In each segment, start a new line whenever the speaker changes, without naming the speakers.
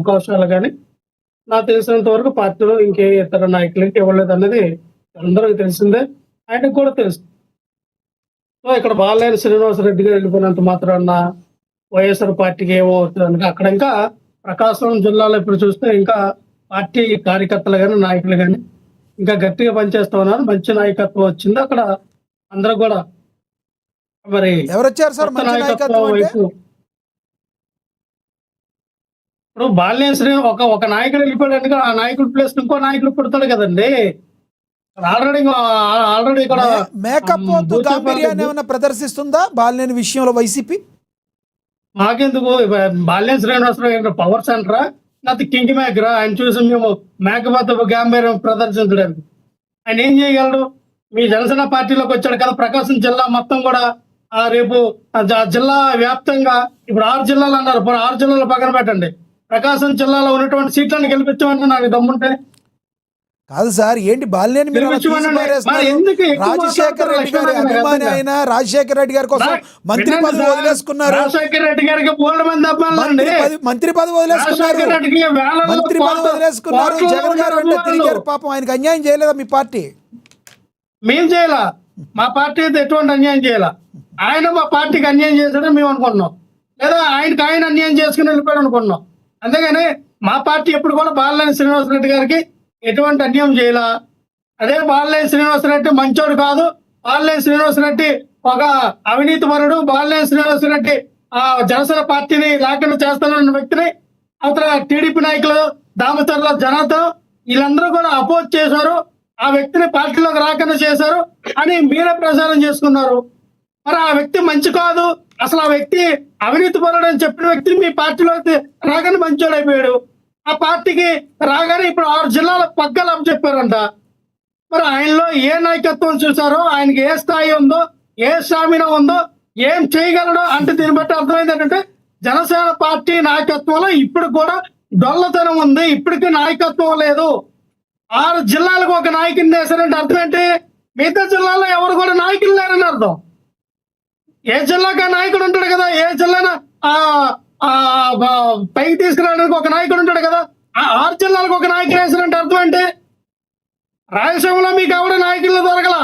అవకాశాలు గాని, నాకు తెలిసినంత వరకు పార్టీలో ఇంకే ఇతర నాయకులకి ఇవ్వలేదన్నది అందరికి తెలిసిందే. ఆయనకు కూడా తెలుసు. సో, ఇక్కడ బాలినేని శ్రీనివాసరెడ్డి గారు వెళ్ళిపోయినంత మాత్రాన వైఎస్ఆర్ పార్టీకి ఏమవుతుందని అక్కడ ఇంకా ప్రకాశం జిల్లాలో ఇప్పుడు చూస్తే ఇంకా పార్టీ కార్యకర్తలు గాని, నాయకులు గాని ఇంకా గట్టిగా పనిచేస్తా ఉన్నారు. మంచి నాయకత్వం వచ్చింది. అక్కడ అందరూ కూడా మరి
ఎవరొచ్చారు సార్
కొత్త
మంచి
నాయకత్వం
నాయకత్వం అంటే?
వైపు ఇప్పుడు బాలినేని శ్రీ ఒక నాయకుడు వెళ్ళిపోయాడు, ఆ నాయకుడి ప్లేస్ ఇంకో నాయకుడు పుడతాడు కదండి. ఆల్రెడీ ఇక్కడ
మేకప్ వద్దు గాంభీర్యాన్ని ఏమైనా ప్రదర్శిస్తుందా బాలినేని విషయంలో వైసీపీ?
మాకెందుకు బాలినేని శ్రీనివాసరావు గారు పవర్ సెంటరా లేకపోతే కింగ్ మేకరా? ఆయన చూసి మేము మేకపోతే గాంభీర్యం ప్రదర్శించడానికి ఆయన ఏం చేయగలడు? మీ జనసేన పార్టీలోకి వచ్చాడు కదా, ప్రకాశం జిల్లా మొత్తం కూడా రేపు జిల్లా వ్యాప్తంగా ఇప్పుడు 6 జిల్లాలు అన్నారు. 6 జిల్లాలు పక్కన పెట్టండి, ప్రకాశం జిల్లాలో ఉన్నటువంటి సీట్లను గెలిపించమంటే నాకు దమ్ముంటే
కాదు సార్, ఏంటి బాలినేని మీరు అలా తీసి పారేస్తున్నారు? రాజశేఖర రెడ్డి గారి అభిమాని అయిన రాజశేఖర రెడ్డి గారి కోసం మంత్రి పదవి వదిలేసుకున్నారు.
రాజశేఖర రెడ్డి గారికి బోల్డ్ మంది
మంత్రి పదవి వదిలేసుకున్నారు. మంత్రి పదవి వదిలేసుకున్నారు. జగన్ గారు అంటే తిరిగారు. పాపం ఆయనకి అన్యాయం చేయలేదా మీ పార్టీ?
మేం చేయాలా? మా పార్టీ అయితే ఎటువంటి అన్యాయం చేయాలా? ఆయన మా పార్టీకి అన్యాయం చేశాడని మేము అనుకున్నాం, లేదా ఆయనకి ఆయన అన్యాయం చేసుకుని వెళ్ళిపోయాడు అనుకున్నాం. అంతేగాని మా పార్టీ ఎప్పుడు కూడా బాలినేని శ్రీనివాసరెడ్డి గారికి ఎటువంటి అన్యాయం చేయాల. అదే బాలినేని శ్రీనివాసరెడ్డి మంచోడు కాదు, బాలినేని శ్రీనివాసరెడ్డి ఒక అవినీతి పరుడు, బాలినేని శ్రీనివాసరెడ్డి జనసేన పార్టీని లేకుండా చేస్తానన్న వ్యక్తిని అవతల టీడీపీ నాయకులు దామచర్ల జనార్దన్ వీళ్ళందరూ కూడా అపోజ్ చేశారు. ఆ వ్యక్తిని పార్టీలోకి రాకుండా చేశారు అని మీరే ప్రచారం చేసుకున్నారు. మరి ఆ వ్యక్తి మంచి కాదు, అసలు ఆ వ్యక్తి అవినీతి పరుడు అని చెప్పిన వ్యక్తిని మీ పార్టీలోకి రాగానే మంచోడు అయిపోయాడు. ఆ పార్టీకి రాగానే ఇప్పుడు 6 జిల్లాలకు పగ్గాలు అప్పచెప్పారంట. మరి ఆయనలో ఏ నాయకత్వం చూసారో, ఆయనకి ఏ స్థాయి ఉందో, ఏ స్టామినా ఉందో, ఏం చేయగలడో అంటే దీన్ని బట్టి అర్థమైంది ఏంటంటే జనసేన పార్టీ నాయకత్వంలో ఇప్పుడు కూడా డొల్లతనం ఉంది. ఇప్పటికీ నాయకత్వం లేదు. 6 జిల్లాలకు ఒక నాయకుని వేశారంటే అర్థం ఏంటి? మిగతా జిల్లాలో ఎవరు కూడా నాయకులు లేరని అర్థం. ఏ జిల్లాకి నాయకుడు ఉంటాడు కదా, ఏ జిల్లా పైకి తీసుకురావడానికి ఒక నాయకుడు ఉంటాడు కదా. 6 జిల్లాలకు ఒక నాయకుడు వేశారంటే అర్థం ఏంటి? రాయలసీమలో మీకు ఎవడ నాయకులు దొరకల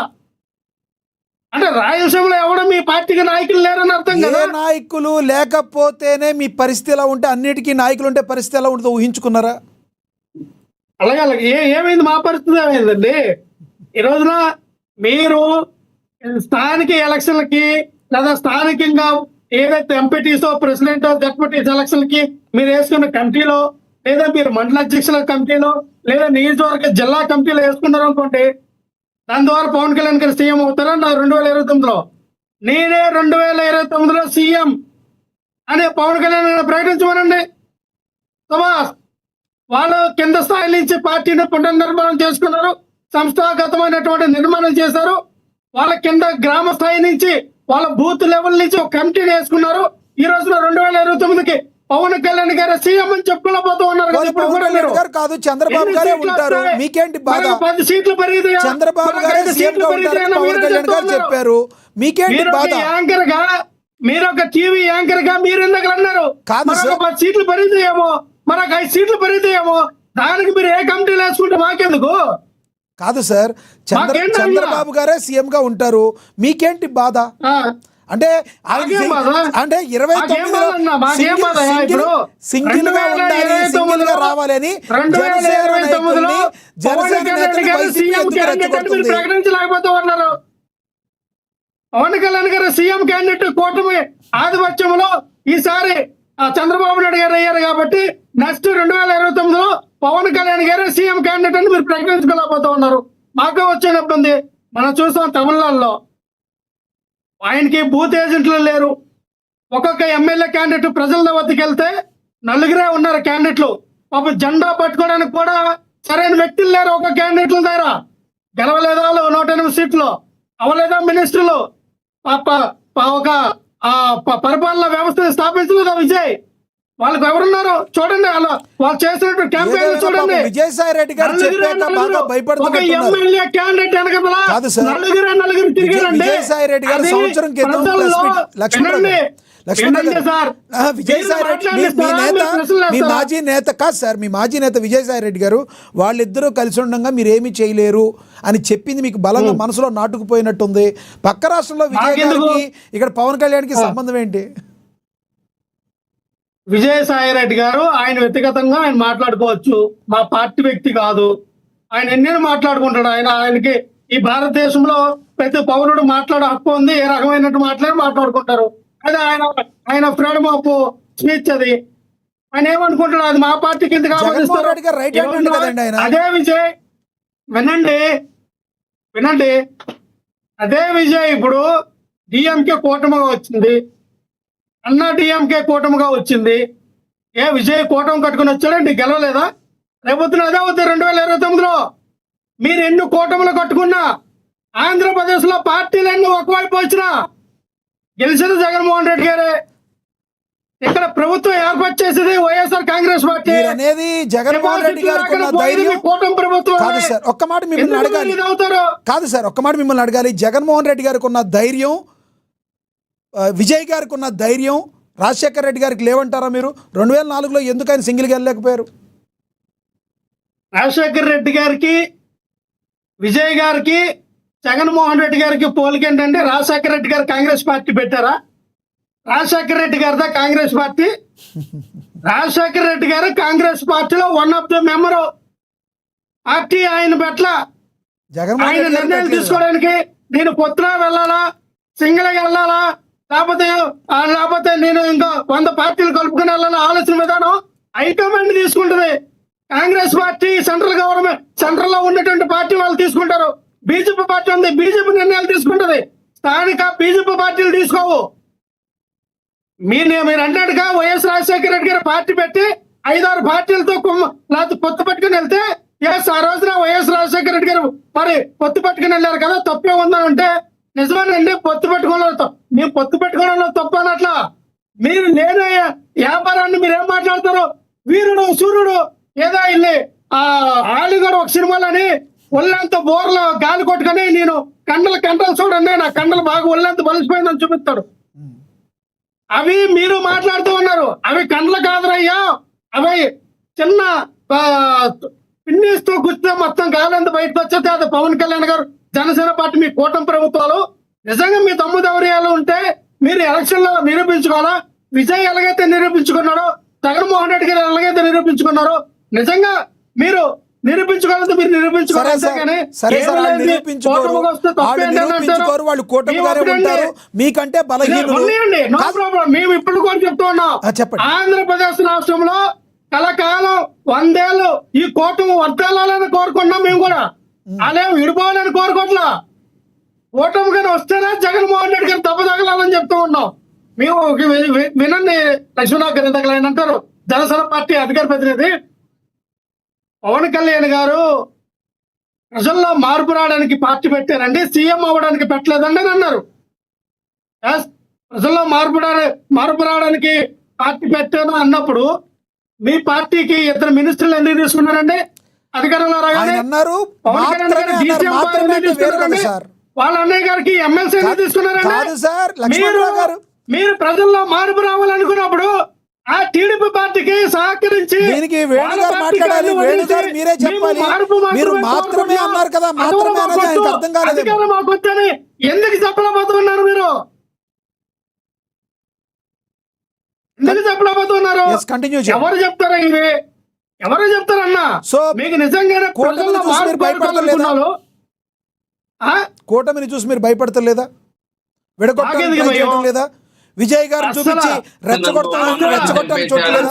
అంటే రాయలసీమలో ఎవడ మీ పార్టీకి నాయకులు లేరని అర్థం కదా.
నాయకులు లేకపోతేనే మీ పరిస్థితి ఎలా ఉంటే అన్నిటికీ నాయకులు ఉంటే పరిస్థితి ఎలా ఉంటుందో ఊహించుకున్నారా?
అలాగే ఏమైంది? మా పరిస్థితి ఏమైందండి? ఈ రోజున మీరు స్థానిక ఎలక్షన్లకి లేదా స్థానికంగా ఏదైతే ఎంపీటీసో ప్రెసిడెంటో డెప్యూటీస్ ఎలక్షన్లకి మీరు వేసుకున్న కమిటీలో, లేదా మీరు మండల అధ్యక్షుల కమిటీలో, లేదా నియోజకవర్గ జిల్లా కమిటీలో వేసుకున్నారు అనుకోండి, దాని ద్వారా పవన్ కళ్యాణ్ గారు సీఎం అవుతారా? 2029లో నేనే 2029లో సీఎం అనే పవన్ కళ్యాణ్ గారు ప్రకటించమనండి. సమాస్ వాళ్ళు కింద స్థాయి నుంచి పార్టీని పునర్నిర్మాణం చేసుకున్నారు, సంస్థాగతమైనటువంటి నిర్మాణం చేశారు. వాళ్ళ కింద గ్రామ స్థాయి నుంచి వాళ్ళ బూత్ లెవెల్ నుంచి ఒక కమిటీని వేసుకున్నారు. ఈ రోజున 2029కి పవన్ కళ్యాణ్ గారు సీఎం అని చెప్పుకోలేకపోతూ ఉన్నారు.
కాదు, చంద్రబాబు గారే ఉంటారు, మీకేంటి బాధ?
10 సీట్లు పెరిగితే
చంద్రబాబు గారే సీఎం గా ఉంటారని పవన్ కళ్యాణ్ గారు చెప్పారు, మీకేంటి బాధ?
యాంకర్ గా మీరు ఒక టీవీ యాంకర్ గా మీరు ఎందుకు అన్నారు?
కాదు,
10 సీట్లు పెరిగితేయేమో, మనకు 5 సీట్లు పెరిగితేయేమో, దానికి మీరు ఏ కమిటీలు వేసుకుంటే మాకెందుకు?
కాదు సార్, చంద్రబాబు గారే సీఎం గా ఉంటారు, మీకేంటి బాధ? అంటే 29 సింగిల్ గా ఉండాలి, సింగిల్ గా రావాలని
ప్రకటించలేకపోతూ ఉన్నారు. పవన్ కళ్యాణ్ గారు సీఎం క్యాండిడేట్ కూటమి ఆధిపత్యంలో ఈసారి చంద్రబాబు నాయుడు గారు అయ్యారు కాబట్టి నెక్స్ట్ 2029లో పవన్ కళ్యాణ్ గారు సీఎం క్యాండిడేట్ అని మీరు ప్రకటించుకోలేకపోతూ ఉన్నారు. మాకు వచ్చే ఇబ్బంది మనం చూసాం. తమిళనాడులో ఆయనకి బూత్ ఏజెంట్లు లేరు. ఒక్కొక్క ఎమ్మెల్యే క్యాండిడేట్ ప్రజల వద్దకు వెళ్తే 4 ఉన్నారు క్యాండిడేట్లు. పాప జెండా పట్టుకోవడానికి కూడా సరైన వ్యక్తులు లేరు. ఒక క్యాండిడేట్ల దగ్గర గెలవలేదా 108 సీట్లు, అవలేదా మినిస్టర్లు, ఒక పరిపాలన వ్యవస్థను స్థాపించలేదా విజయ్? వాళ్ళకి ఎవరున్నారు చూడండి, వాళ్ళు చేసినట్టు క్యాంపెయిన్ చూడండి.
విజయసాయి రెడ్డి గారు
ఒక ఎమ్మెల్యే క్యాండిడేట్ వెనకాల 4 తిరిగారండి.
లక్ష్మణ్
ఏంటంటే సార్,
విజయసాయి
మీరు
రెడ్డి మీ
మాట్లాడిస్తారా?
నేత,
మీరు ప్రశ్నలు
మీ
వేస్తారా?
మాజీ నేత కాదు సార్, మీ మాజీ నేత విజయసాయి రెడ్డి గారు వాళ్ళిద్దరూ కలిసి ఉండగా మీరు ఏమీ చేయలేరు అని చెప్పింది మీకు బలంగా మనసులో నాటుకుపోయినట్టుంది. పక్క రాష్ట్రంలో విజయ్
మాకెందుకు?
గారికి ఇక్కడ పవన్ కళ్యాణ్కి సంబంధం ఏంటి?
విజయసాయి రెడ్డి గారు ఆయన వ్యక్తిగతంగా ఆయన మాట్లాడుకోవచ్చు, మా పార్టీ వ్యక్తి కాదు. ఆయన ఎన్నైనా మాట్లాడుకుంటాడు. ఆయనకి ఈ భారతదేశంలో ప్రతి పౌరుడు మాట్లాడే హక్కు ఉంది. ఏ రకమైనట్టు మాట్లాడుకుంటారు. అదే ఆయన ఫ్రీడమ్ ఆఫ్ స్పీచ్. అది ఆయన ఏమనుకుంటాడు, అది మా పార్టీ కింద
జగన్మోహన్ రెడ్డి గారు రైట్ హ్యాండ్ కదండి ఆయన.
అదే విజయ్ వినండి, అదే విజయ్ ఇప్పుడు డిఎంకే కూటమిగా వచ్చింది, అన్నా డిఎంకే కూటమిగా వచ్చింది. విజయ్ కూటమి కట్టుకుని వచ్చాడండి, గెలవలేదా? రేపొద్దున అదే అవుతుంది 2029లో. మీరు ఎన్ని కూటములు కట్టుకున్నా, ఆంధ్రప్రదేశ్ లో పార్టీలన్నీ ఒకవైపు వచ్చినా గెలిచింది జగన్మోహన్ రెడ్డి గారే. ఇక్కడ ప్రభుత్వం ఏర్పాటు చేసేది వైఎస్ఆర్ కాంగ్రెస్ పార్టీ
అనేది. జగన్మోహన్ రెడ్డి గారికి ఉన్న ధైర్యం
కూటమి ప్రభుత్వం
కాదు సార్. ఒక్క మాట మిమ్మల్ని అడగాలి. కాదు సార్, ఒక్క మాట మిమ్మల్ని అడగాలి. జగన్మోహన్ రెడ్డి గారికి ఉన్న ధైర్యం, విజయ్ గారికి ఉన్న ధైర్యం రాజశేఖర రెడ్డి గారికి లేవంటారా మీరు? 2004లో ఎందుకు ఆయన సింగిల్గా వెళ్ళలేకపోయారు?
రాజశేఖర రెడ్డి గారికి, విజయ్ గారికి, జగన్మోహన్ రెడ్డి గారికి పోలిక ఏంటంటే, రాజశేఖర రెడ్డి గారు కాంగ్రెస్ పార్టీ పెట్టారా? రాజశేఖర రెడ్డి గారిదా కాంగ్రెస్ పార్టీ? రాజశేఖర రెడ్డి గారు కాంగ్రెస్ పార్టీలో one of the member. Party ఆయన పట్ల ఆయన నిర్ణయం తీసుకోవడానికి నేను పొత్తున వెళ్ళాలా, సింగిల్ గా వెళ్ళాలా, లేకపోతే నేను ఇంకా 100 పార్టీలు కలుపుకుని వెళ్ళాలా ఆలోచన విధానం హైకమాండ్ తీసుకుంటుంది. Congress party central government, central లో ఉన్నటువంటి పార్టీ వాళ్ళు తీసుకుంటారు. బీజేపీ పార్టీ ఉంది, బీజేపీ నిర్ణయాలు తీసుకుంటది. స్థానిక బీజేపీ పార్టీలు తీసుకోవు. మీరు అన్నట్టుగా వైఎస్ రాజశేఖర రెడ్డి గారు పార్టీ పెట్టి 5-6 పార్టీలతో లేకపోతే పొత్తు పట్టుకుని వెళ్తే, ఆ రోజున వైఎస్ రాజశేఖర రెడ్డి గారు మరి పొత్తు పట్టుకుని వెళ్ళారు కదా, తప్పే ఉందంటే నిజమేనండి. పొత్తు పెట్టుకోవడంలో మేము పొత్తు పెట్టుకోవడంలో తప్పు అన్నట్లా. మీరు లేని వ్యాపారాన్ని మీరు ఏం మాట్లాడతారు? వీరుడు సూర్యుడు ఏదో ఇల్లి ఆలిగారు ఒక సినిమాలని ఒళ్ళంత బోర్లో గాలి కొట్టుకొని నేను కండలు చూడండి, నా కండలు బాగా ఒళ్ళంత బలిసిపోయిందని చూపిస్తాడు. అవి మీరు మాట్లాడుతూ ఉన్నారు. అవి కండ్లు కాదురయ్యా, అవి చిన్న పిన్నిస్తూ గుర్తు మొత్తం గాలంత బయటకు వచ్చేది. అది పవన్ కళ్యాణ్ గారు, జనసేన పార్టీ, మీ కూటమి ప్రభుత్వాలు నిజంగా మీ దమ్ముదౌర్యాలు ఉంటే మీరు ఎలక్షన్ లో నిరూపించుకోవాలా. విజయ్ ఎలాగైతే నిరూపించుకున్నాడో, జగన్మోహన్ రెడ్డి గారు ఎలాగైతే నిరూపించుకున్నారో, నిజంగా మీరు నిరూపించుకోవాలంటే మీరు నిరూపించుకోవాలి.
వాళ్ళు కూటమిగానే ఉంటారు, మీకంటే బలహీనులు.
No problem. మేము ఇప్పుడు కూడా చెప్తూ ఉన్నాం, ఆంధ్రప్రదేశ్ రాష్ట్రంలో కలకాలం 100 ఏళ్ళు ఈ కూటమి వర్తాలని కోరుకున్నాం. మేము కూడా అలాగే విడిపోవాలని కోరుకోవట్లా. కూటమిగానే వస్తేనే జగన్మోహన్ రెడ్డి గారు దెబ్బ తగలాలని చెప్తూ ఉన్నాం. మేము వినండి, లక్ష్మణరావు గారు ఇంతకలు ఆయన అంటారు, జనసేన పార్టీ అధికార ప్రతినిధి పవన్ కళ్యాణ్ గారు ప్రజల్లో మార్పు రావడానికి పార్టీ పెట్టారండి, సీఎం అవ్వడానికి పెట్టలేదండి అని అన్నారు. ప్రజల్లో మార్పు రావడానికి పార్టీ పెట్టాను అన్నప్పుడు మీ పార్టీకి 2 మినిస్టర్లు ఎందుకు తీసుకున్నారండి? అధికారంలో రాగానే పవన్ కళ్యాణ్ గారు డీసీఎం తీసుకున్నారండి, వాళ్ళ అన్నయ్య గారికి ఎమ్మెల్సీ ఎందుకు తీసుకున్నారండి? మీరు ప్రజల్లో మార్పు రావాలనుకున్నప్పుడు ఆ టీడీపీ పార్టీకి సహకరించి
దీనికి వేణుగారు మాట్లాడాలి. వేణుగారు మీరే చెప్పాలి. మీరు మాత్రమే అన్నారు కదా, మాత్రమే అనేది ఆయనకు అర్థం కాలేదు.
మాకు వచ్చని ఎందుకు చెప్పలేకపోతున్నారు? మీరు ఎందుకు చెప్పలేకపోతున్నారు? ఎవరు చెప్తారా? ఇది ఎవరు చెప్తారన్నా?
సో
మీకు నిజంగానే
కూటమిని చూసి మీరు భయపడతలేదా? విడగొట్టడం లేదా? విజయ్ గారు చూపించి రెచ్చగొట్టాలని చూడలేదు.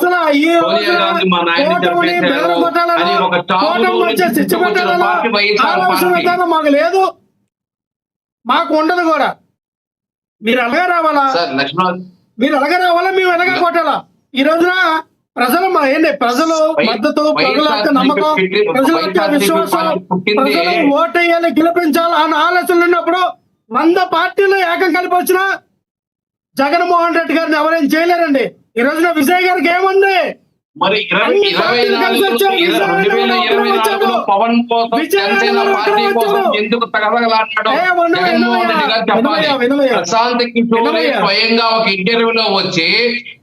మాకు లేదు, మాకు ఉండదు కూడా. మీరు అలాగే రావాలా, మేము ఎలాగా కొట్టాలా? ఈ రోజున ప్రజలు ప్రజలు మద్దతు, ప్రజల యొక్క నమ్మకం, ప్రజల యొక్క విశ్వాసం, ప్రజలు ఓటేయాలి, గెలిపించాలి అన్న ఆలోచనలు ఉన్నప్పుడు 100 పార్టీలు ఏకం కలిపి వచ్చినా జగన్మోహన్ రెడ్డి గారిని ఎవరైనా చేయలేరండి. ఈ రోజున విజయ్ గారికి ఏముంది?
మరి
అన్ని పార్టీలు కలిసి వచ్చారు.
2024లో పవన్ కోసం జనసేన పార్టీ కోసం ఎందుకు తగలగలాడినాడో జగన్మోహన్ రెడ్డి గారు చెప్పాలి. ప్రశాంత్ కిషోర్ స్వయంగా ఒక ఇంటర్వ్యూలో వచ్చి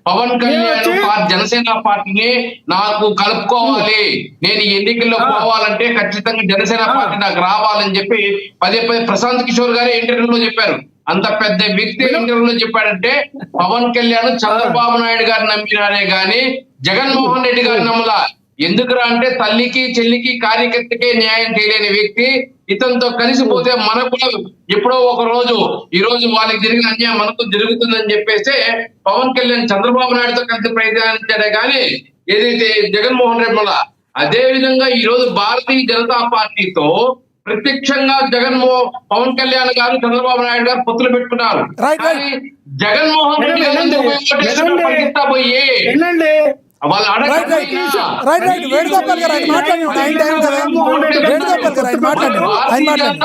పవన్ కళ్యాణ్ జనసేన పార్టీని నాకు కలుపుకోవాలి, నేను ఎన్నికల్లో పోవాలంటే ఖచ్చితంగా జనసేన పార్టీ నాకు రావాలని చెప్పి పదే ప్రశాంత్ కిషోర్ గారే ఇంటర్వ్యూలో చెప్పారు. అంత పెద్ద వ్యక్తి ఇంటర్వ్యూలో చెప్పాడంటే పవన్ కళ్యాణ్ చంద్రబాబు నాయుడు గారు నమ్మినారే గాని జగన్మోహన్ రెడ్డి గారు నమ్మలా. ఎందుకురా అంటే తల్లికి చెల్లికి కార్యకర్తకే న్యాయం చేయలేని వ్యక్తి ఇతనితో కలిసిపోతే మనకు ఎప్పుడో ఒక రోజు ఈ రోజు వాళ్ళకి జరిగిన అన్యాయం మనకు జరుగుతుందని చెప్పేసి పవన్ కళ్యాణ్ చంద్రబాబు నాయుడుతో కలిసి ప్రయత్నించాడే కానీ ఏదైతే జగన్మోహన్ రెడ్డి వల్ల. అదే విధంగా ఈ రోజు భారతీయ జనతా పార్టీతో ప్రత్యక్షంగా పవన్ కళ్యాణ్ గారు చంద్రబాబు నాయుడు గారు పొత్తులు పెట్టుకున్నారు. కానీ జగన్మోహన్ రెడ్డి గారు పోయి వాళ్ళు
వేణుగోపాల్ గారు ఆయన మాట్లాడండి, ఆయన టైం కదా. వేణుగోపాల్ గారు ఆయన
మాట్లాడండి.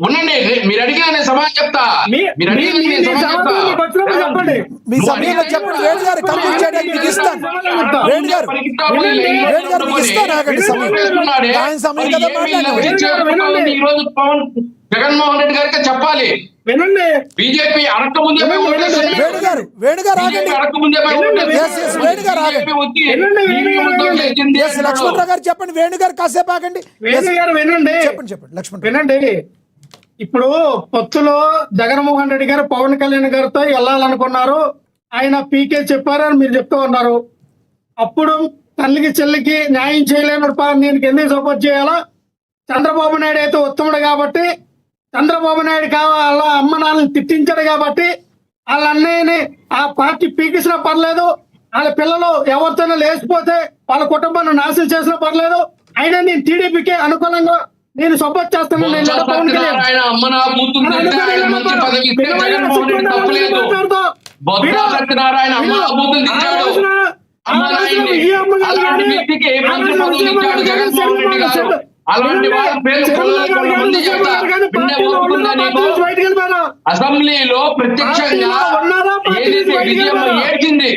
ఉండండి, మీరు అడిగిన నేను సమాధానం చెప్తా. మీరు అడిగిన
మీ సమయంలో చెప్పండి. వేణు గారు కంప్లీట్ చేయడానికి మీకు ఇస్తాను. వేణు గారు మీకు ఇస్తాను. ఆగండి, సమయం ఆయన సమయం కదా మాట్లాడండి.
ఈ రోజు జగన్మోహన్ రెడ్డి గారికి చెప్పాలి.
వినండి,
బీజేపీ అడగకముందే
వేణుగారు ఆగండి. లక్ష్మణరావు గారు చెప్పండి. వేణుగారు కాసేపు ఆగండి.
వినండి,
చెప్పండి లక్ష్మణ్.
వినండి. ఇప్పుడు పొత్తులో జగన్మోహన్ రెడ్డి గారు పవన్ కళ్యాణ్ గారితో వెళ్ళాలనుకున్నారు. ఆయన పీకే చెప్పారని మీరు చెప్తూ ఉన్నారు. అప్పుడు తల్లికి చెల్లికి న్యాయం చేయలేని నేను ఎందుకు సపోర్ట్ చేయాలా? చంద్రబాబు నాయుడు అయితే ఉత్తముడు కాబట్టి, చంద్రబాబు నాయుడు వాళ్ళ అమ్మ నాన్నని తిట్టించాడు కాబట్టి వాళ్ళ అన్నయ్యని ఆ పార్టీ పీకిసినా పర్లేదు, వాళ్ళ పిల్లలు ఎవరితోనో లేచిపోతే వాళ్ళ కుటుంబాన్ని నాశనం చేసినా పర్లేదు, అయినా నేను టీడీపీకి అనుకూలంగా నేను సపోర్ట్ చేస్తాను.
అసెంబ్లీలో ప్రత్యక్షంగా ఏదైతే విజయమ్మ ఏడ్చింది,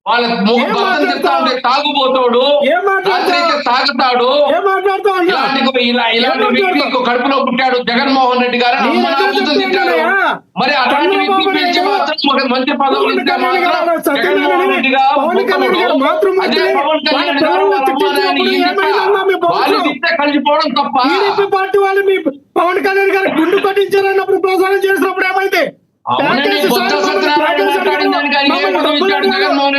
వాళ్ళ భర్తను చెప్తా ఉంటే తాగుపోతాడు, రాత్రి అయితే తాగుతాడు, ఇలాంటి వ్యక్తి కడుపులో పుట్టాడు జగన్మోహన్ రెడ్డి గారు తింటాడు. మరి అలాంటి వ్యక్తి పిలిచి మాత్రం మంత్రి పదవులు ఇస్తే మాత్రం జగన్మోహన్ రెడ్డి గారు అదే పవన్ కళ్యాణ్ గారు వాళ్ళు ఇస్తే కలిసిపోవడం తప్ప.
పార్టీ వాళ్ళు మీ పవన్ కళ్యాణ్ గారు గుండు కొట్టించారన్నప్పుడు ప్రసారం చేసినప్పుడు ఏమైంది?
అవునండి, బొత్స సత్యనారాయణ మాట్లాడిన దానికి ఆయన ఏ పదవి ఇచ్చాడు జగన్మోహన్